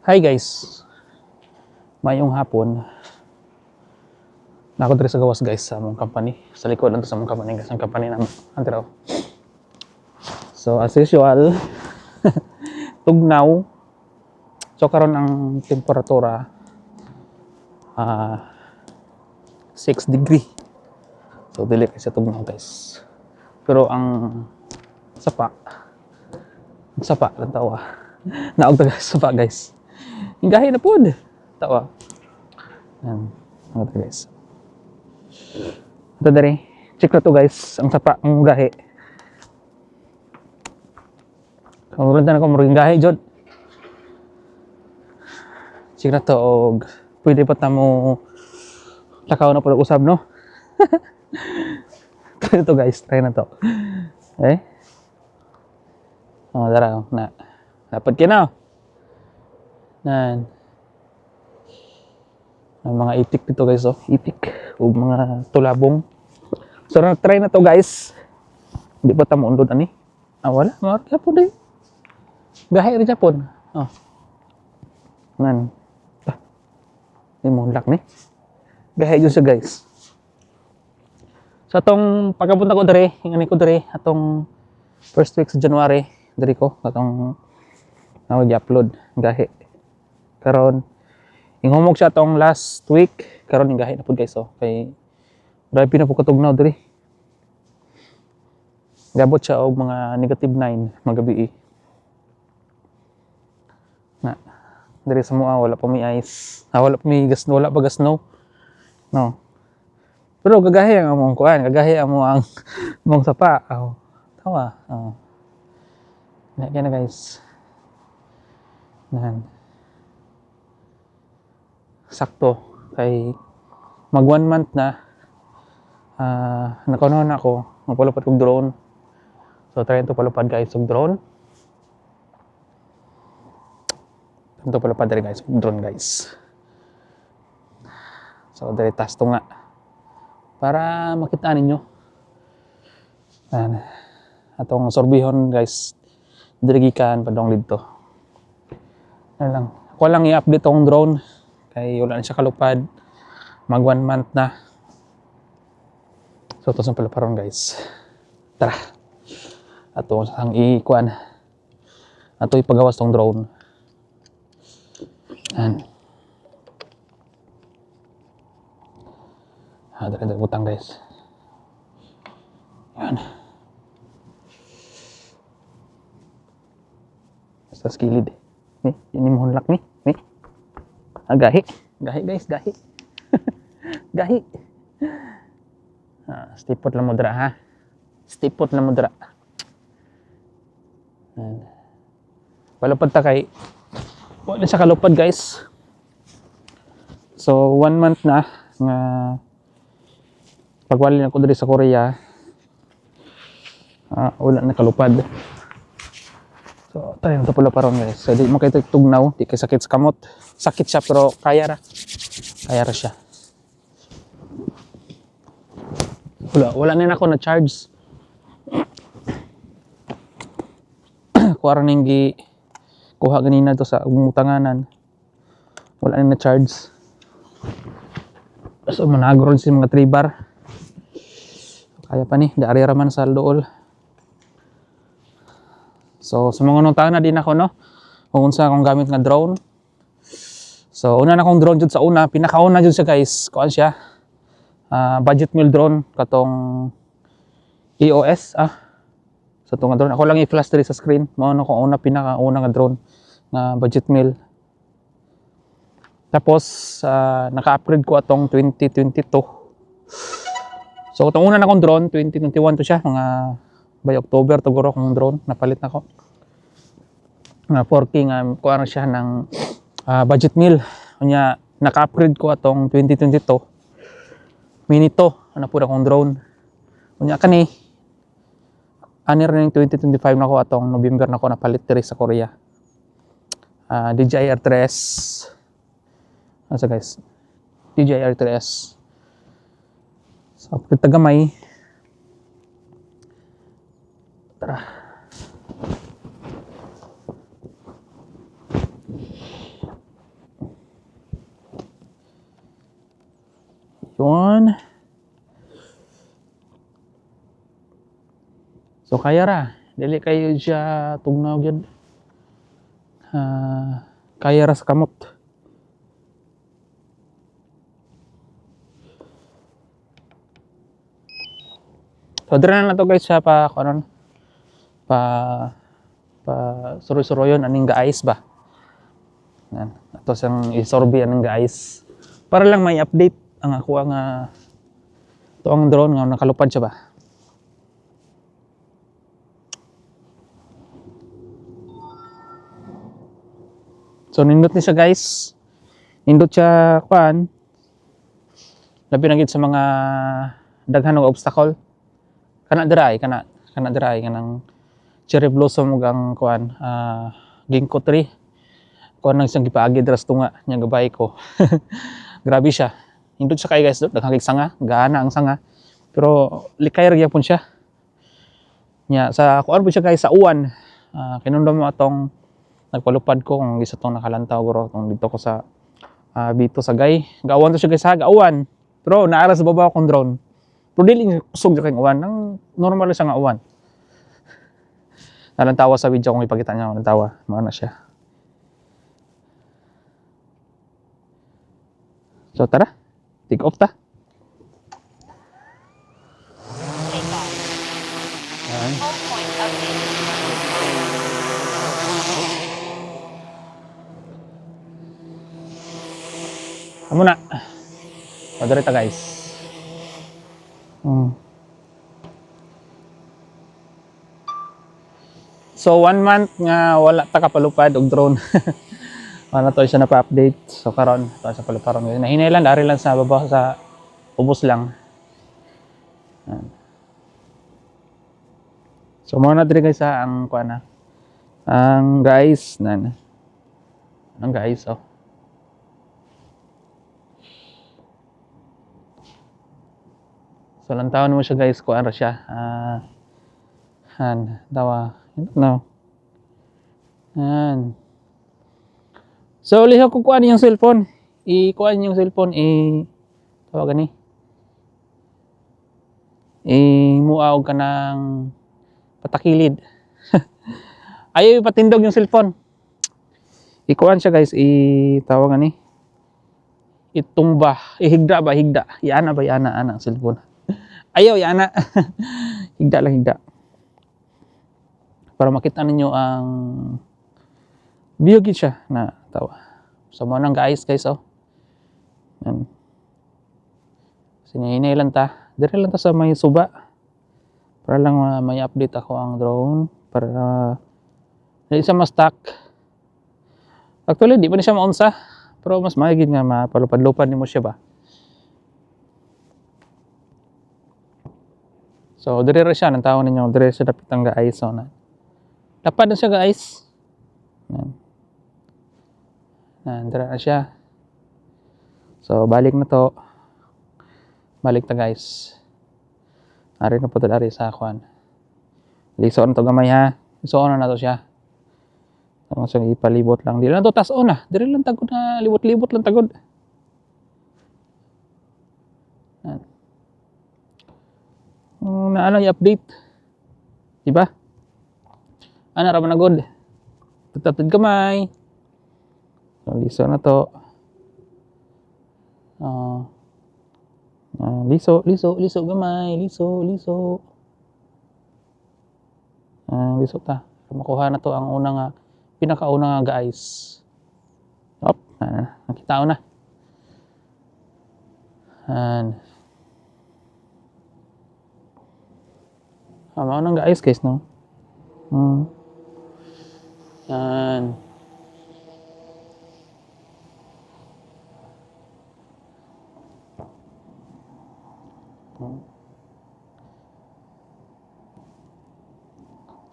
Hi guys, mayong hapon. Nako diri sa gawas guys sa among company. Sa likod lang to sa among company guys, ang company namin. Antiraw. So as usual, tugnaw. So karon ang temperatura 6 degree. So dili kay sa tugnaw guys. Pero ang sapa lang tawa. Naog taga sapa guys. Hingahi na pod. Tawa. Yan. Ano to guys. Ito dari. Check na to guys. Ang sapa, ang gahi. Kung ulan na ko maruging gahi, Jod. Check na to og pwede pa tamo takaw na po usab no? Try na to guys. Try na to. Eh? Oh, dara na. Dapat kinaw. Nan. May mga itik dito guys, oh. Itik. O mga tulabong. So, try na to guys. Hindi pa tamo undod ani. Wala. Mga po din. Gahi rin Japon. Oh. Nan. Hindi mo lock ni. Gahi yun siya guys. So, atong pagkapunta ko dere, ingani ko dere, atong first week sa January, dere ko, atong i-upload. Gahi. Karon ingumog siya atong last week, karon gahi na pud guys, oh. Kay grabe na po katugnaw diri. Gabot siya og mga -9 magabi. Na diri sa mua wala pa may ice. Wala pa may gas, wala pa gas no. No. Pero gagahi ang among kuan, gagahi amo ang mong sapa. Tawa. Na guys. Nan. Sakto kay mag 1 month na nakunon ako magpalupad og drone. So try to palupad guys og drone. Ito palupad diri guys og drone guys. So diri tasto nga para makita ninyo. Atong sorbihon guys diri gikan padong didto. Lang. Ako lang i-update tong drone kay wala na siya kalupad. Mag 1 month na. So ito sa palaparon guys. Tara. Ato sang ikuan. Ato ipagawas tong drone. Yan. Dari butang guys. Yan. Sa skilid. Ini mo hunlak ni. Gahi. Gahi guys, gahi. Gahi. Stipot lang mo dira ha. Stipot lang mo dira. Palupad ta kay wala siya kalupad guys. So 1 month na nga pagwali na ko diri sa Korea. Wala na kalupad. So tayo na pala paron guys. So di mo kay tugnaw, di kay sakit sa kamot. Sakit siya pero kaya ra siya. Wala na ako na charge. Kuha ning gi kuha ganina to sa umutanganan. Wala na charge. So managron si mga 3 bar. Kaya pa ni, dari raman sa dool. So sa mga nuntahan na din ako no. Kung unsa akong gamit nga drone. So una na akong drone jud sa una, pinakauna jud siya guys. Kuan siya. Budget meal drone katong EOS sa tong drone. Ako lang i-flash diri sa screen. Mao na ko pinakauna nga drone nga budget meal. Tapos naka-upgrade ko atong 2022. So itong una na akong drone 2021 to siya, mga by October siguro akong drone napalit na ko. Na 4K nga kuha na siya ng budget meal. Unya naka-upgrade ko atong 2022. Mini to, ana pud akong drone. Unya kani anir ning 2025 na ko atong November na ko napalit diri sa Korea. DJI R3S. Asa guys? DJI R3S. So, tagamay. Tara. karon. So kaya ra, dili kayo siya tugnaw gyud. Kaya ra sa kamot. So dire na to guys siya pa karon pa suroy-suroyon aning ga-ice ba. Yan. Ato sang isorbi aning ga-ice. Para lang may update ang ako nga to ang drone nga nakalupad siya ba. So nindot ni siya guys. Nindot siya kuan. Labi na gid sa mga daghan ng obstacle. Kana dry kanang cherry blossom ug ang kuan ginkgo tree. Kuan nang siyang gipaagi dras tunga nya gabay ko. Grabe siya. Nindot siya kay guys, daghang sanga, gaana ang sanga. Pero likay ra gyapon siya. Nya sa kuan po siya guys sa uwan. Kinundom mo atong nagpalupad ko kung isa tong nakalantaw guro tong dito ko sa bito sa gay. Gaawan to siya guys ha, gaawan. Pero naara sa baba akong drone. Pero dili kusog sa kang uwan, nang normal siya nga uwan. Nalantawa sa video kung ipakita niya, nalantawa, mao na siya. So tara, take off ta. Ayan. Amo na. Padre ta guys. So 1 month nga wala ta kapalupad og drone. Wala to siya na pa-update. So karon to sa paluparon. Nahinay lang dari lang sa baba sa ubos lang. So mo na diri guys ang kuan na. Ang guys nan. Ang guys oh. So lantawan mo siya guys kuan ra siya. Tawa. No. Yan. So liha ko kuan yung cellphone. I-kuan yung cellphone tawag gani. Muaw ka ng patakilid. Ayaw ipatindog yung cellphone. Ikuan siya guys, tawag gani. Itumba, higda ba higda. Iana ba iana ang cellphone. Ayaw iana. Higda lang higda. Para makita ninyo ang view gid siya na tawa. So mo nang guys oh. Yan. Sinihinay lang ta. Dire lang ta sa may suba. Para lang may update ako ang drone para hindi siya ma-stuck. Actually di pa ni siya maunsa, pero mas maigid nga mapalupad-lupad nimo siya ba. So dire ra siya nang tawon ninyo, dire siya dapat ang ga-ice so na. Lapad na siya guys. Dire na siya. So balik na to. Balik ta guys. Ari na po to dari sa kuan. Liso na to gamay ha. Liso na to siya. Ang so, ipalibot lang. Dili na to tas-on na. Dire lang tagod na libot-libot lang tagod. Naano i-update. Diba? Ano ra man agod. Tutapid gamay. So liso na to. Liso gamay, liso. Liso ta. Makuha na to ang unang pinakauna nga guys. Nakita ko na. Mao nang guys no. Yan.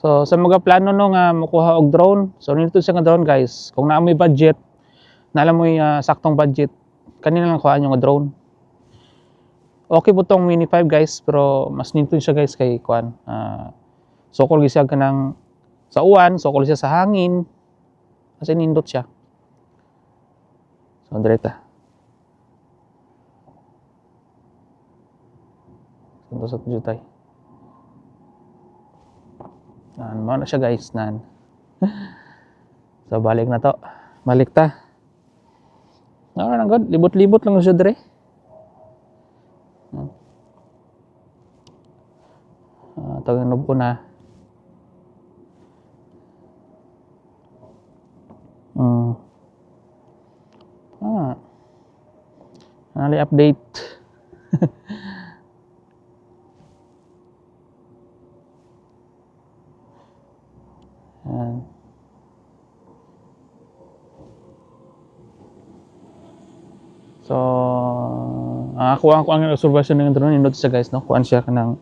So sa mga plano no nga makuha og drone, so nito siya nga drone guys. Kung naa mo'y budget, naalam mo'y saktong budget, kanina lang kuhaan yung drone. Okay po tong Mini 5 guys, pero mas nito siya guys kay kuan. Sokol siya kanang sa uwan, sokol siya sa hangin. Kasi nindot siya. So direta. Santo sa jutay. Nan, mo na siya guys, nan. So balik na to. Balik ta. Nang god, libot-libot lang siya dire. Tawag ko na. Nali update. Yan. So, ako ang observation ng drone, notice siya guys, no? Kuan siya kanang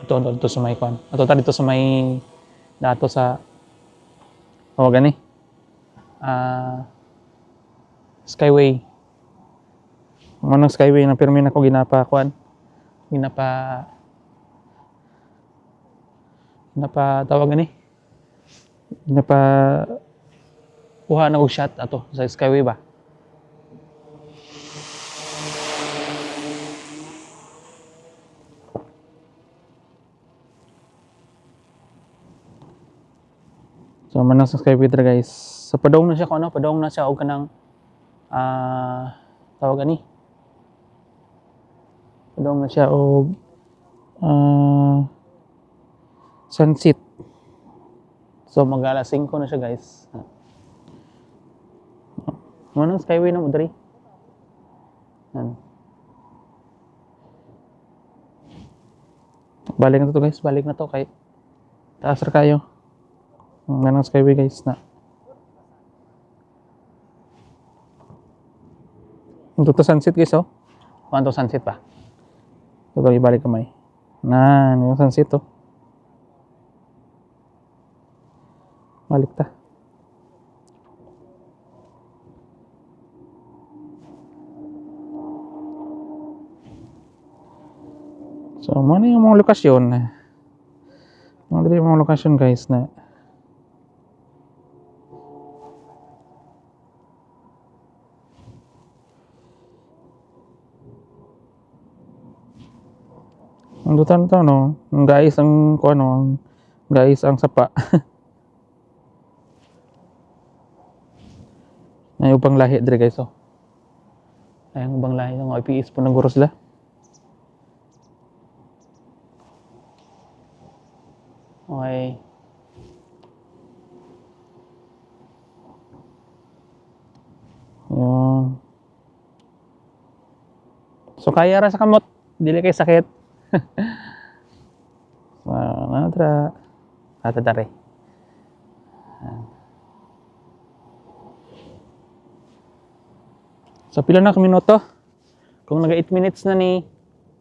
ito sa may kuan. Ato ta dito sa may dato sa gani. Skyway. Manang Skyway na pirmi nako ginapa tawag gani. Kuha na og shot ato sa Skyway ba. So manang sa Skyway dra guys. So padong na siya og kanang tawag ani. Padong na siya og sunset. So mag-alas 5 na siya guys. Manang Skyway na mo diri. Balik na to guys, balik na to kay taas ra kayo. Manang Skyway guys na. Ito to sunset guys oh. Kuan to sunset pa. Ito ibalik kamay. Yung sunset to. Balik ta. So, mana yung mga lokasyon. Mga lokasyon guys na ang dutan to no, guys ang kuano, guys ang sapa. Ay ubang lahi dire guys oh. Ay ang ubang lahi ng IPS po naguro sila. Okay. Yun. So kaya ra sa kamot, dili kay sakit. Tra. Tare. So pila na ka minuto? Kung naga 8 minutes na ni,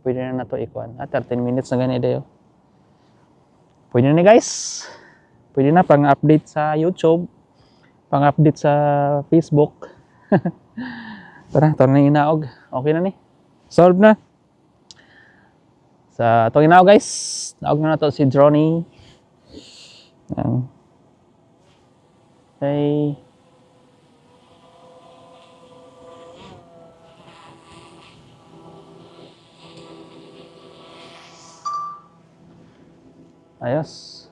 pwede na to ikuan. 13 minutes na gani dayo. Pwede na ni guys. Pwede na pang update sa YouTube, pang update sa Facebook. Tara, ito na inaog. Okay na ni. Solve na. Sa itong inaog guys, naog na to si Droney. Okay. Ayos.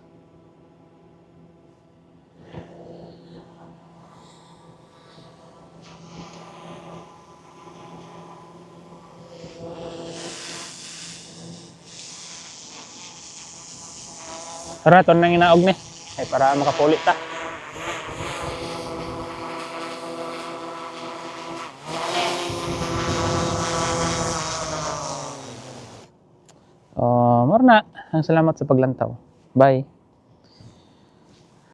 Tara, ito nang inaog ni. Ay, para makapulit ta. Marna. Salamat sa paglantaw. Bye.